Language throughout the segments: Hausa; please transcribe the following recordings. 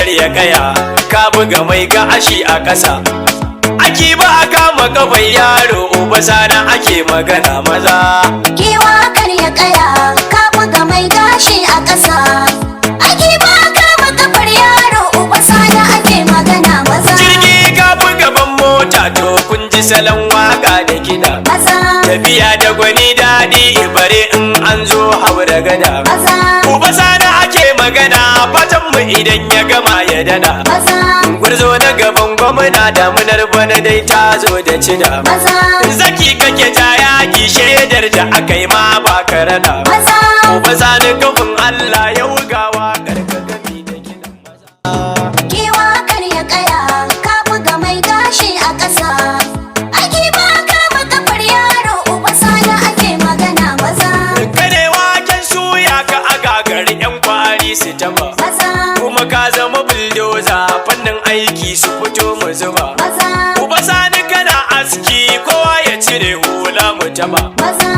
karya kaya ka buga mai gashi a ƙasa. Aki ba a kama kafan yaro uba sana ake magana maza. Giwa karya kaya ka buga mai gashi a ƙasa. Aki ba a kama kafar yaro uba sana ake magana maza. Jirgi ka buga ban mota to kun ji salon waka da kiɗa. Maza. Tafiya da gwani daɗi bare in an zo haura gada. Maza. Uba sana ake magana fatan mu idan ya gama ya dada. Maza. Gwarzo na gaban gwamna damunar bana dai ta zo da cida. Maza. Zaki kake ta yaki shaidar da aka yi ma ba ka rada. Maza. Uba sani kafin Allah ya wugawa karkakafi da kiɗan maza. Giwa karya kaya ka buga mai gashi a ƙasa. Aki ba a kama kafar yaro uba sana ake magana maza. Kane waken suya ka a gagari yan kwari su taba. Maza. Kuma ka zama buldoza fannin aiki su fito mu zuba. Maza. Uba sani kana aski kowa ya cire hula mu taba. Maza.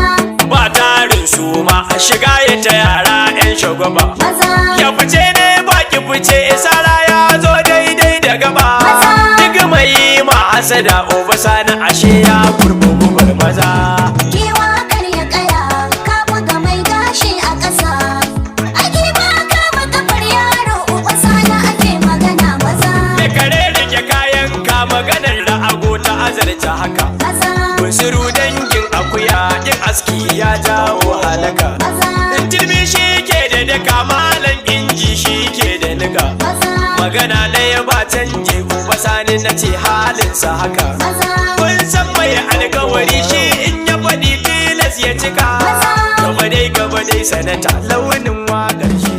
Ba tarin su ma a shiga ya ta yara yan shagwaba. Maza. Ya fice ne baki fice sara ya zo daidai da gaba. Maza. Duk mai ma hasada uba sani ashe ya kurbugu bar maza. Giwa karya kaya ka buga mai gashi a ƙasa. Aki ba a kama kafar yaro uba sana ake magana maza. Da kare rike kayan ka maganar ra'ago ta azarta haka. Maza. Bunsuru dangin akuya yin aski ya jawo halaka. Maza. Turmi shi ke da daka malam inji shi ke da niga. Maza. Magana ɗaya ba canji uba sani na ce halinsa haka. Maza. Kun san mai alkawari shi in ya faɗi tilas ya cika. Maza. Gaba dai sanata launin waƙar shi